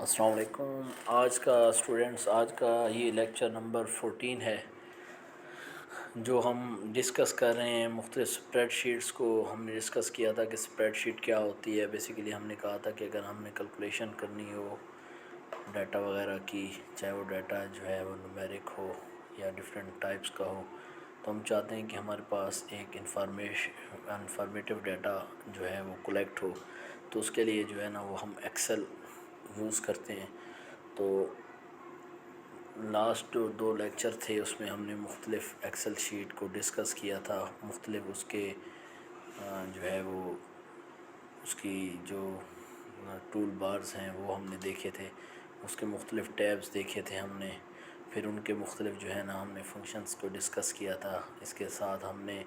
السلام علیکم۔ آج کا یہ لیکچر نمبر 14 ہے جو ہم ڈسکس کر رہے ہیں۔ مختلف اسپریڈ شیٹس کو ہم نے ڈسکس کیا تھا کہ اسپریڈ شیٹ کیا ہوتی ہے۔ بیسیکلی ہم نے کہا تھا کہ اگر ہم نے کیلکولیشن کرنی ہو ڈیٹا وغیرہ کی، چاہے وہ ڈیٹا جو ہے وہ نومیرک ہو یا ڈفرینٹ ٹائپس کا ہو، تو ہم چاہتے ہیں کہ ہمارے پاس ایک انفارمیٹیو ڈیٹا جو ہے وہ کلیکٹ ہو، تو اس کے لیے جو ہے نا وہ ہم ایکسل یوز کرتے ہیں۔ تو لاسٹ 2 لیکچر تھے، اس میں ہم نے مختلف ایکسل شیٹ کو ڈسکس کیا تھا، مختلف اس کے جو ہے وہ اس کی جو ٹول بارز ہیں وہ ہم نے دیکھے تھے، اس کے مختلف ٹیبز دیکھے تھے ہم نے، پھر ان کے مختلف جو ہے نا ہم نے فنکشنز کو ڈسکس کیا تھا۔ اس کے ساتھ ہم نے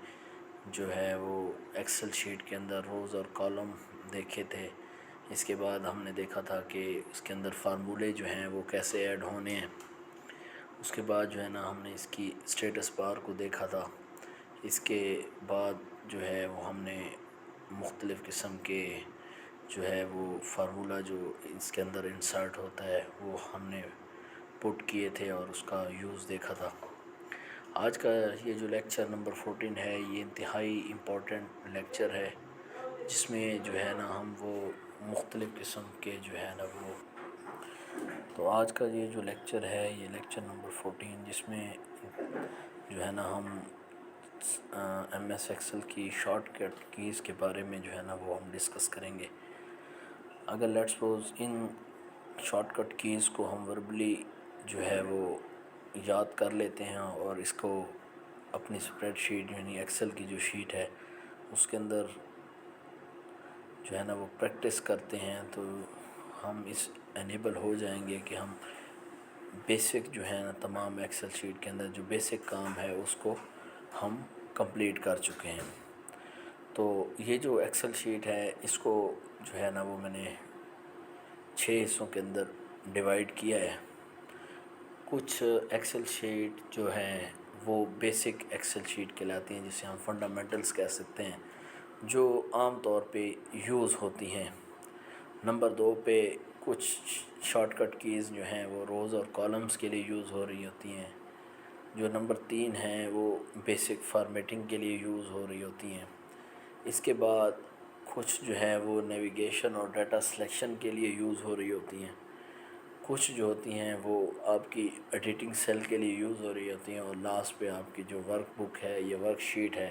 جو ہے وہ ایکسل شیٹ کے اندر روز اور کالم دیکھے تھے۔ اس کے بعد ہم نے دیکھا تھا کہ اس کے اندر فارمولے جو ہیں وہ کیسے ایڈ ہونے ہیں۔ اس کے بعد جو ہے نا ہم نے اس کی اسٹیٹس بار کو دیکھا تھا۔ اس کے بعد جو ہے وہ ہم نے مختلف قسم کے جو ہے وہ فارمولہ جو اس کے اندر انسرٹ ہوتا ہے وہ ہم نے پٹ کیے تھے اور اس کا یوز دیکھا تھا۔ آج کا یہ جو لیکچر نمبر 14 ہے، یہ انتہائی امپورٹنٹ لیکچر ہے، جس میں جو ہے نا ہم وہ مختلف قسم کے جو ہے نا وہ تو آج کا یہ جو لیکچر ہے، یہ لیکچر نمبر 14، جس میں جو ہے نا ہم ایم ایس ایکسل کی شارٹ کٹ کیز کے بارے میں جو ہے نا وہ ہم ڈسکس کریں گے۔ اگر لیٹس سپوز ان شارٹ کٹ کیز کو ہم وربلی جو ہے وہ یاد کر لیتے ہیں اور اس کو اپنی اسپریڈ شیٹ یعنی ایکسل کی جو شیٹ ہے اس کے اندر جو ہے نا وہ پریکٹس کرتے ہیں، تو ہم اس انیبل ہو جائیں گے کہ ہم بیسک جو ہے نا تمام ایکسل شیٹ کے اندر جو بیسک کام ہے اس کو ہم کمپلیٹ کر چکے ہیں۔ تو یہ جو ایکسل شیٹ ہے اس کو جو ہے نا وہ میں نے 6 حصوں کے اندر ڈیوائیڈ کیا ہے۔ کچھ ایکسل شیٹ جو ہیں وہ بیسک ایکسل شیٹ کہلاتی ہیں، جسے ہم فنڈامنٹلز کہہ سکتے ہیں، جو عام طور پہ یوز ہوتی ہیں۔ نمبر 2 پہ کچھ شارٹ کٹ کیز جو ہیں وہ روز اور کالمز کے لیے یوز ہو رہی ہوتی ہیں۔ جو نمبر 3 ہیں وہ بیسک فارمیٹنگ کے لیے یوز ہو رہی ہوتی ہیں۔ اس کے بعد کچھ جو ہے وہ نیویگیشن اور ڈیٹا سلیکشن کے لیے یوز ہو رہی ہوتی ہیں۔ کچھ جو ہوتی ہیں وہ آپ کی ایڈیٹنگ سیل کے لیے یوز ہو رہی ہوتی ہیں، اور لاسٹ پہ آپ کی جو ورک بک ہے یا ورک شیٹ ہے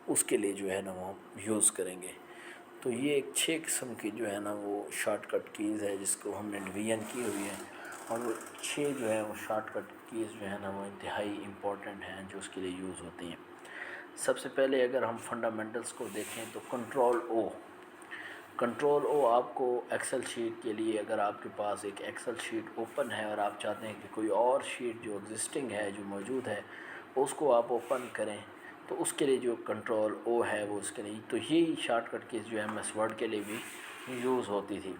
اس کے لیے جو ہے نا وہ ہم یوز کریں گے۔ تو یہ ایک 6 قسم کی جو ہے نا وہ شارٹ کٹ کیز ہے جس کو ہم نے ڈویژن کی ہوئی ہے، اور وہ 6 جو ہے وہ شارٹ کٹ کیز جو ہے نا وہ انتہائی امپورٹنٹ ہیں جو اس کے لیے یوز ہوتی ہیں۔ سب سے پہلے اگر ہم فنڈامنٹلز کو دیکھیں تو کنٹرول او آپ کو ایکسل شیٹ کے لیے، اگر آپ کے پاس ایک ایکسل شیٹ اوپن ہے اور آپ چاہتے ہیں کہ کوئی اور شیٹ جو ایگزسٹنگ ہے جو موجود ہے اس کو آپ اوپن کریں، تو اس کے لیے جو کنٹرول او ہے وہ اس کے لیے، تو یہی شارٹ کٹ کیز جو ایم ایس ورڈ کے لیے بھی یوز ہوتی تھی۔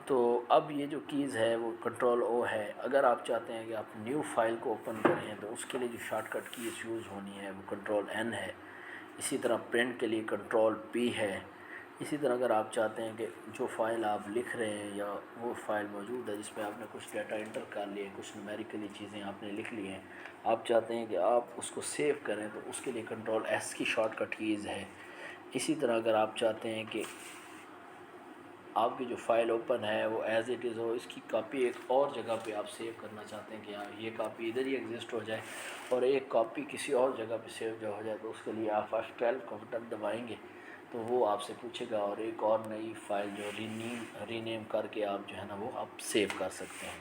تو اب یہ جو کیز ہے وہ کنٹرول او ہے۔ اگر آپ چاہتے ہیں کہ آپ نیو فائل کو اوپن کریں تو اس کے لیے جو شارٹ کٹ کیز یوز ہونی ہے وہ کنٹرول این ہے۔ اسی طرح پرنٹ کے لیے کنٹرول پی ہے۔ اسی طرح اگر آپ چاہتے ہیں کہ جو فائل آپ لکھ رہے ہیں یا وہ فائل موجود ہے جس میں آپ نے کچھ ڈیٹا انٹر کر لیے، کچھ نومیریکلی چیزیں آپ نے لکھ لی ہیں، آپ چاہتے ہیں کہ آپ اس کو سیو کریں، تو اس کے لیے کنٹرول ایس کی شارٹ کٹ کیز ہے۔ اسی طرح اگر آپ چاہتے ہیں کہ آپ کی جو فائل اوپن ہے وہ ایز اٹ از ہو، اس کی کاپی ایک اور جگہ پہ آپ سیو کرنا چاہتے ہیں کہ یہ کاپی ادھر ہی ایگزسٹ ہو جائے اور ایک کاپی کسی اور جگہ پہ سیو جو ہو جائے، تو اس کے لیے آپ F12 کو بٹن دبائیں گے تو وہ آپ سے پوچھے گا اور ایک اور نئی فائل جو رینیم کر کے آپ جو ہے نا وہ آپ سیو کر سکتے ہیں۔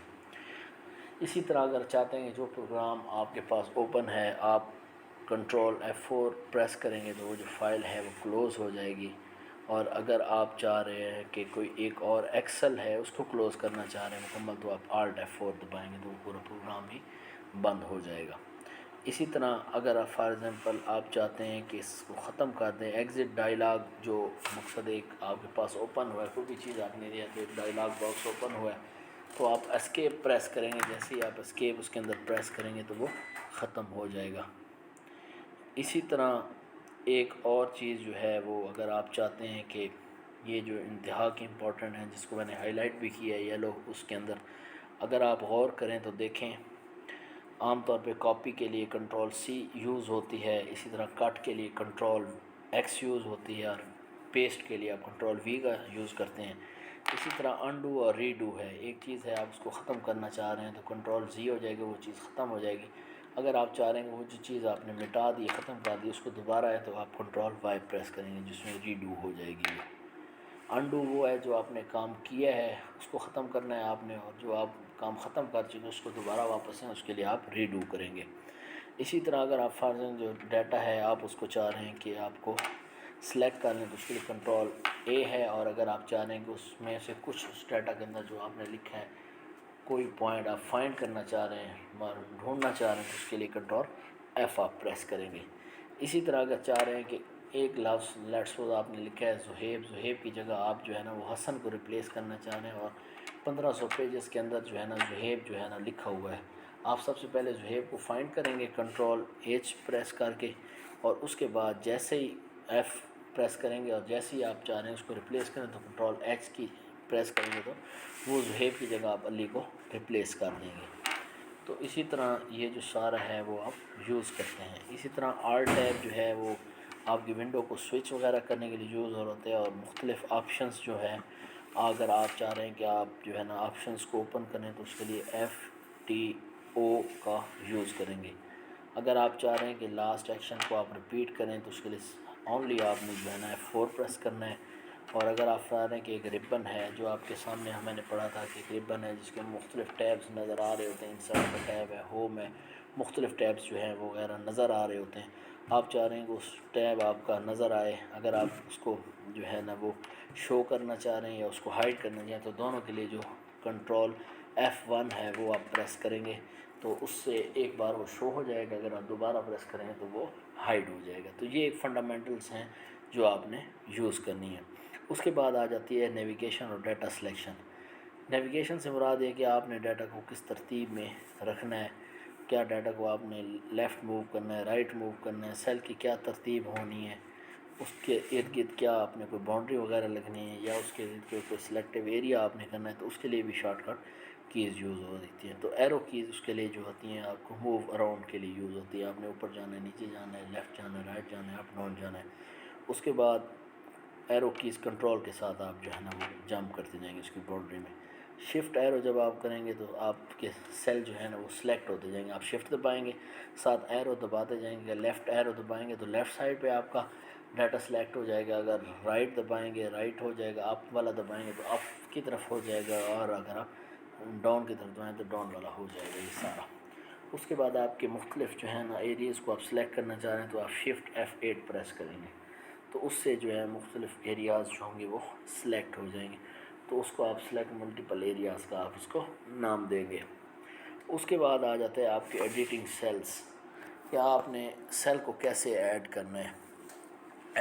اسی طرح اگر چاہتے ہیں کہ جو پروگرام آپ کے پاس اوپن ہے آپ کنٹرول F4 پریس کریں گے تو وہ جو فائل ہے وہ کلوز ہو جائے گی، اور اگر آپ چاہ رہے ہیں کہ کوئی ایک اور ایکسل ہے اس کو کلوز کرنا چاہ رہے ہیں مکمل، تو آپ Alt F4 دبائیں گے تو وہ پورا پروگرام ہی بند ہو جائے گا۔ اسی طرح اگر آپ فار ایگزامپل آپ چاہتے ہیں کہ اس کو ختم کر دیں، ایگزٹ ڈائلاگ جو مقصد ایک آپ کے پاس اوپن ہوا ہے، کوئی بھی چیز آپ نے دیا تو ایک ڈائلاگ باکس اوپن ہوا ہے، تو آپ اسکیپ پریس کریں گے، جیسے ہی آپ اسکیپ اس کے اندر پریس کریں گے تو وہ ختم ہو جائے گا۔ اسی طرح ایک اور چیز جو ہے وہ اگر آپ چاہتے ہیں کہ یہ جو انتہا کی امپورٹنٹ ہیں، جس کو میں نے ہائی لائٹ بھی کیا ہے یلو اس کے اندر، اگر آپ غور کریں تو دیکھیں عام طور پہ کاپی کے لیے کنٹرول سی یوز ہوتی ہے، اسی طرح کٹ کے لیے کنٹرول ایکس یوز ہوتی ہے، اور پیسٹ کے لیے آپ کنٹرول وی کا یوز کرتے ہیں۔ اسی طرح انڈو اور ریڈو ہے، ایک چیز ہے آپ اس کو ختم کرنا چاہ رہے ہیں تو کنٹرول زی ہو جائے گا، وہ چیز ختم ہو جائے گی۔ اگر آپ چاہ رہے ہیں کہ وہ جو چیز آپ نے مٹا دی ختم کر دی اس کو دوبارہ ہے تو آپ کنٹرول وائی پریس کریں گے، جس میں ریڈو ہو جائے گی۔ انڈو وہ ہے جو آپ نے کام کیا ہے اس کو ختم کرنا ہے آپ نے، اور جو آپ کام ختم کر چکے اس کو دوبارہ واپس ہیں اس کے لیے آپ ریڈو کریں گے۔ اسی طرح اگر آپ فرضاً جو ڈیٹا ہے آپ اس کو چاہ رہے ہیں کہ آپ کو سلیکٹ کر لیں تو اس کے لیے کنٹرول اے ہے، اور اگر آپ چاہ رہے ہیں کہ اس میں سے کچھ اس ڈیٹا کے اندر جو آپ نے لکھا ہے کوئی پوائنٹ آپ فائنڈ کرنا چاہ رہے ہیں، ڈھونڈنا چاہ رہے ہیں تو اس کے لیے کنٹرول ایف آپ پریس کریں گے۔ اسی طرح اگر چاہ رہے ہیں کہ ایک لفظ لیٹس سپوز آپ نے لکھا ہے زہیب، زہیب کی جگہ آپ جو ہے نا وہ حسن کو ریپلیس کرنا چاہ رہے ہیں، اور 1500 پیجز کے اندر جو ہے نا زہیب جو ہے نا لکھا ہوا ہے، آپ سب سے پہلے زہیب کو فائنڈ کریں گے کنٹرول ایچ پریس کر کے، اور اس کے بعد جیسے ہی ایف پریس کریں گے اور جیسے ہی آپ چاہ رہے ہیں اس کو ریپلیس کریں تو کنٹرول ایچ کی پریس کریں گے تو وہ زہیب کی جگہ آپ علی کو ریپلیس کر دیں گے۔ تو اسی طرح یہ جو سارا ہے وہ آپ یوز کرتے ہیں۔ اسی طرح آل ٹیب جو ہے وہ آپ کی ونڈو کو سوئچ وغیرہ کرنے کے لیے یوز ہو ہوتے ہیں، اور مختلف آپشنس جو ہے اگر آپ چاہ رہے ہیں کہ آپ جو ہے نا آپشنس کو اوپن کریں تو اس کے لیے ایف ٹی او کا یوز کریں گے۔ اگر آپ چاہ رہے ہیں کہ لاسٹ ایکشن کو آپ ریپیٹ کریں تو اس کے لیے اونلی آپ نے جو ہے نا F4 پریس کرنا ہے۔ اور اگر آپ چاہ رہے ہیں کہ ایک ربن ہے جو آپ کے سامنے میں نے پڑھا تھا کہ ایک ربن ہے جس کے مختلف ٹیبز نظر آ رہے ہوتے ہیں، انسرٹ کا ٹیب ہے، ہوم ہے، مختلف ٹیبز جو ہیں وہ وغیرہ نظر آ رہے ہوتے ہیں، آپ چاہ رہے ہیں کہ اس ٹیب آپ کا نظر آئے، اگر آپ اس کو جو ہے نا وہ شو کرنا چاہ رہے ہیں یا اس کو ہائڈ کرنا چاہیں تو دونوں کے لیے جو کنٹرول F1 ہے وہ آپ پریس کریں گے تو اس سے ایک بار وہ شو ہو جائے گا، اگر آپ دوبارہ پریس کریں گے تو وہ ہائڈ ہو جائے گا۔ تو یہ ایک فنڈامنٹلس ہیں جو آپ نے یوز کرنی ہے۔ اس کے بعد آ جاتی ہے نیویگیشن اور ڈیٹا سلیکشن۔ نیویگیشن سے مراد ہے کہ آپ نے ڈیٹا کو کس ترتیب میں رکھنا ہے، کیا ڈیٹا کو آپ نے لیفٹ موو کرنا ہے، رائٹ موو کرنا ہے، سیل کی کیا ترتیب ہونی ہے، اس کے ارد گرد کیا آپ نے کوئی باؤنڈری وغیرہ لگنی ہے یا اس کے ارد گرد کوئی سلیکٹیو ایریا آپ نے کرنا ہے، تو اس کے لیے بھی شارٹ کٹ کیز یوز ہو دیتی ہیں۔ تو ایرو کیز اس کے لیے جو ہوتی ہیں آپ کو موو اراؤنڈ کے لیے یوز ہوتی ہے، آپ نے اوپر جانا ہے، نیچے جانا ہے، لیفٹ جانا ہے، رائٹ جانا ہے، اپ ڈاؤن جانا ہے۔ اس کے بعد ایرو کیز کنٹرول کے ساتھ آپ جو ہے نا وہ جمپ کرتے جائیں گے اس کی باؤنڈری میں۔ شفٹ ایرو جب آپ کریں گے تو آپ کے سیل جو ہے نا وہ سلیکٹ ہوتے جائیں گے، آپ شفٹ دبائیں گے، ساتھ ایرو دباتے جائیں گے، لیفٹ ایرو دبائیں گے تو لیفٹ سائڈ پہ آپ کا ڈیٹا سلیکٹ ہو جائے گا، اگر رائٹ دبائیں گے رائٹ ہو جائے گا، اپ والا دبائیں گے تو اپ کی طرف ہو جائے گا، اور اگر آپ ڈاؤن کی طرف دبائیں تو ڈاؤن والا ہو جائے گا یہ سارا۔ اس کے بعد آپ کے مختلف جو ہے نا ایریز کو آپ سلیکٹ کرنا چاہ رہے ہیں تو آپ شفٹ F8 پریس کریں گے تو اس سے جو ہے مختلف ایریاز جو ہوں گے وہ سلیکٹ ہو جائیں گے، تو اس کو آپ سلیکٹ ملٹیپل ایریاز کا آپ اس کو نام دیں گے۔ اس کے بعد آ جاتا ہے آپ کے ایڈیٹنگ سیلز، کہ آپ نے سیل کو کیسے ایڈ کرنا ہے۔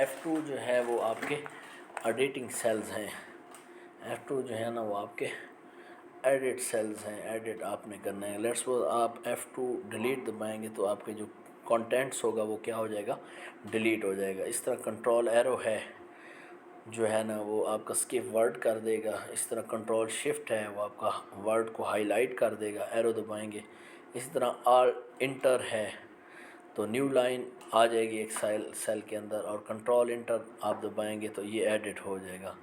F2 جو ہے وہ آپ کے ایڈیٹنگ سیلز ہیں، F2 جو ہے نا وہ آپ کے ایڈٹ سیلز ہیں، ایڈٹ آپ نے کرنا ہے۔ لیٹس سپوز آپ F2 ڈیلیٹ دبائیں گے تو آپ کے جو کانٹینٹس ہوگا وہ کیا ہو جائے گا، ڈیلیٹ ہو جائے گا۔ اس طرح کنٹرول ایرو ہے جو ہے نا وہ آپ کا اسکپ ورڈ کر دے گا، اس طرح کنٹرول شفٹ ہے وہ آپ کا ورڈ کو ہائی لائٹ کر دے گا، ایرو دبائیں گے۔ اسی طرح آل انٹر ہے تو نیو لائن آ جائے گی ایک سیل کے اندر، اور کنٹرول انٹر آپ دبائیں گے تو یہ ایڈٹ ہو جائے گا۔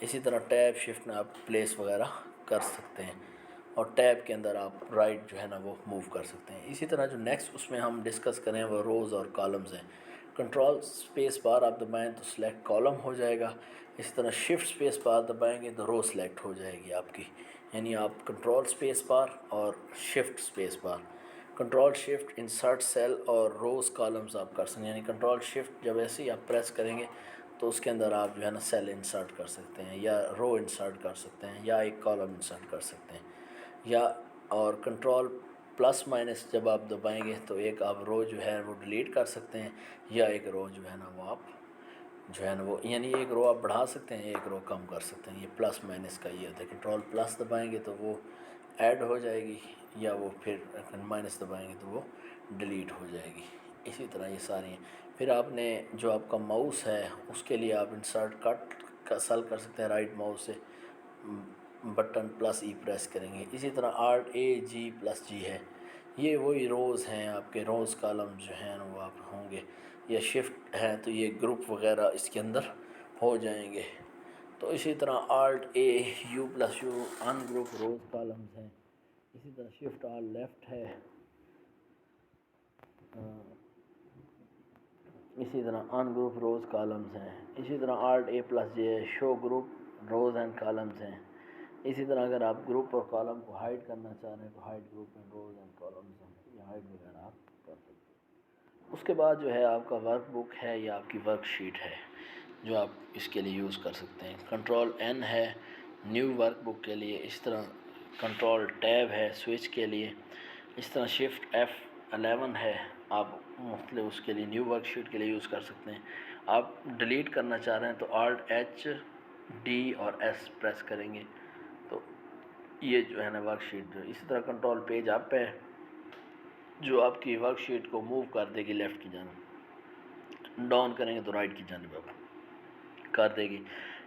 اسی طرح ٹیب شفٹ میں آپ پلیس وغیرہ کر سکتے ہیں، اور ٹیب کے اندر آپ رائٹ جو ہے نا وہ موو کر سکتے ہیں۔ اسی طرح جو نیکسٹ اس میں ہم ڈسکس کریں وہ روز اور کالمز ہیں۔ کنٹرول اسپیس بار آپ دبائیں تو سلیکٹ کالم ہو جائے گا، اسی طرح شفٹ اسپیس بار دبائیں گے تو رو سلیکٹ ہو جائے گی آپ کی، یعنی آپ کنٹرول اسپیس بار اور شفٹ اسپیس بار، کنٹرول شفٹ انسرٹ سیل اور روز کالمز آپ کر سکتے ہیں، یعنی کنٹرول شفٹ جب ایسے ہی آپ پریس کریں گے تو اس کے اندر آپ جو ہے نا سیل انسرٹ کر سکتے ہیں یا رو انسرٹ کر سکتے ہیں یا ایک کالم انسرٹ کر سکتے ہیں، یا اور کنٹرول پلس مائنس جب آپ دبائیں گے تو ایک آپ رو جو ہے وہ ڈیلیٹ کر سکتے ہیں، یا ایک رو جو ہے نا وہ آپ جو ہے نا وہ یعنی ایک رو آپ بڑھا سکتے ہیں ایک رو کم کر سکتے ہیں۔ یہ پلس مائنس کا یہ ہوتا ہے، کنٹرول پلس دبائیں گے تو وہ ایڈ ہو جائے گی، یا وہ پھر مائنس دبائیں گے تو وہ ڈیلیٹ ہو جائے گی۔ اسی طرح یہ ساری ہیں۔ پھر آپ نے جو آپ کا ماؤس ہے اس کے لیے آپ انسرٹ کٹ کا سل کر سکتے ہیں رائٹ ماؤس سے، بٹن پلس ای پریس کریں گے. اسی طرح آلٹ اے جی پلس جی ہے، یہ وہی روز ہیں آپ کے، روز کالم جو ہیں وہ آپ ہوں گے. یا شفٹ ہے تو یہ گروپ وغیرہ اس کے اندر ہو جائیں گے. تو اسی طرح alt A U plus U ungroup rows columns ہیں. اسی طرح شفٹ آل لیفٹ ہے. اسی طرح ان گروپ روز کالمز ہیں. اسی طرح alt A plus J show group rows and columns ہیں. اسی طرح اگر آپ گروپ اور کالم کو ہائڈ کرنا چاہ رہے ہیں تو hide group and rows and columns ہیں، یا ہائڈ وغیرہ آپ کر سکتے ہیں. اس کے بعد جو ہے آپ کا ورک بک ہے یا آپ کی ورک شیٹ ہے جو آپ اس کے لیے یوز کر سکتے ہیں. کنٹرول این ہے نیو ورک بک کے لیے. اس طرح کنٹرول ٹیب ہے سوئچ کے لیے. اس طرح شفٹ F11 ہے، آپ مختلف اس کے لیے نیو ورک شیٹ کے لیے یوز کر سکتے ہیں. آپ ڈیلیٹ کرنا چاہ رہے ہیں تو آلٹ ایچ ڈی اور ایس پریس کریں گے تو یہ جو ہے نا ورک شیٹ جو. اسی طرح کنٹرول پیج اپ ہے جو آپ کی ورک شیٹ کو موو کر دے گی لیفٹ کی جانب، ڈاؤن کریں گے تو رائٹ کی جانب آپ کر دے گی.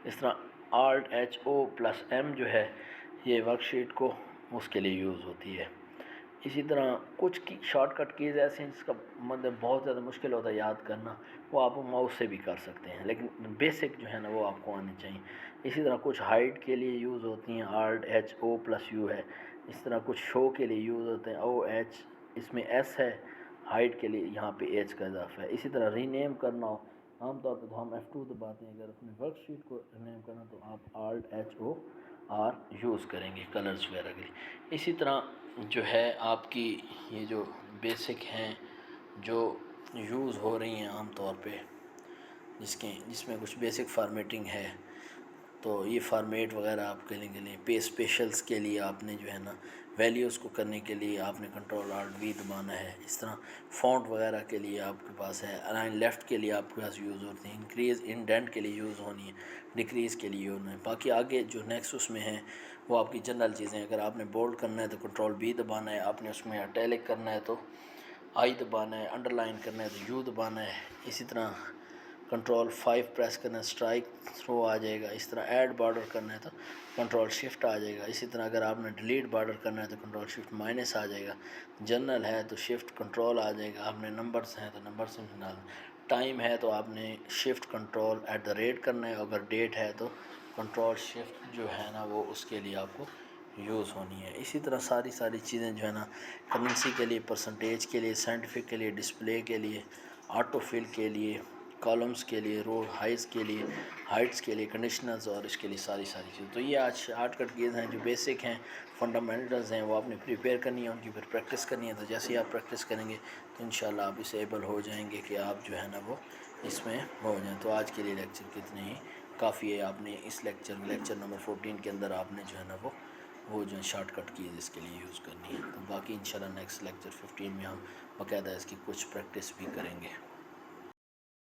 اس طرح alt H O plus M جو ہے یہ ورک شیٹ کو اس کے لیے یوز ہوتی ہے. اسی طرح کچھ کی شارٹ کٹ کیز ایسے ہیں جس کا مطلب بہت زیادہ مشکل ہوتا ہے یاد کرنا، وہ آپ ماؤس سے بھی کر سکتے ہیں، لیکن بیسک جو ہے نا وہ آپ کو آنی چاہیے. اسی طرح کچھ ہائڈ کے لیے یوز ہوتی ہیں، alt H O plus U ہے. اس طرح کچھ شو کے لیے یوز ہوتے ہیں، او ایچ، اس میں ایس ہے. ہائڈ کے لیے یہاں پہ ایچ کا اضافہ ہے. اسی طرح ری نیم کرنا ہو عام طور پہ تو ہم F2 دباتے ہیں، اگر اپنے ورک شیٹ کو نیم کرنا تو آپ alt H O R use کریں گے کلرز وغیرہ کے لیے. اسی طرح جو ہے آپ کی یہ جو بیسک ہیں جو یوز ہو رہی ہیں عام طور پہ جس میں کچھ بیسک فارمیٹنگ ہے، تو یہ فارمیٹ وغیرہ آپ کرنے کے لیے اسپیشلز کے لیے آپ نے جو ہے نا ویلیوز کو کرنے کے لیے آپ نے کنٹرول آلٹ وی دبانا ہے. اس طرح فونٹ وغیرہ کے لیے آپ کے پاس ہے، الائن لیفٹ کے لیے آپ کے پاس یوز ہوتی ہیں، انکریز انڈینٹ کے لیے یوز ہونی ہے، ڈیکریز کے لیے ہونا ہے. باقی آگے جو نیکسٹ اس میں ہیں وہ آپ کی جنرل چیزیں. اگر آپ نے بولڈ کرنا ہے تو کنٹرول بی دبانا ہے، آپ نے اس میں اٹیلک کرنا ہے تو آئی دبانا ہے، انڈر لائن کرنا ہے تو یو دبانا ہے. اسی طرح کنٹرول 5 پریس کرنا ہے، اسٹرائک تھرو آ جائے گا. اس طرح ایڈ بارڈر کرنا ہے تو کنٹرول شفٹ آ جائے گا. اسی طرح اگر آپ نے ڈیلیٹ بارڈر کرنا ہے تو کنٹرول شفٹ مائنس آ جائے گا. جنرل ہے تو شفٹ کنٹرول آ جائے گا. آپ نے نمبرز ہیں تو نمبر سے ڈالنا. ٹائم ہے تو آپ نے شفٹ کنٹرول @ کرنا ہے. اگر ڈیٹ ہے تو کنٹرول شفٹ جو ہے نا وہ اس کے لیے آپ کو یوز ہونی ہے. اسی طرح ساری چیزیں جو ہے نا کرنسی کے لیے، پرسنٹیج کے لیے، سائنٹیفک کے لیے، ڈسپلے کے لیے، آٹو فل کے لیے، کالمز کے لیے، رو ہائز کے لیے، ہائٹس کے لیے، کنڈیشنرز اور اس کے لیے ساری چیزیں. تو یہ آج شارٹ کٹ کیز ہیں جو بیسک ہیں، فنڈامنٹلز ہیں، وہ آپ نے پریپیئر کرنی ہے، ان کی پھر پریکٹس کرنی ہے. تو جیسے ہی آپ پریکٹس کریں گے تو انشاءاللہ آپ اس ایبل ہو جائیں گے کہ آپ جو ہے نا وہ اس میں ہو جائیں. تو آج کے لیے لیکچر کتنے ہی کافی ہے. آپ نے اس لیکچر نمبر 14 کے اندر آپ نے جو ہے نا وہ جو شارٹ کٹ کیز اس کے لیے یوز کرنی ہے. تو باقی انشاءاللہ نیکسٹ لیکچر 15 میں ہم باقاعدہ اس کی کچھ پریکٹس بھی کریں گے.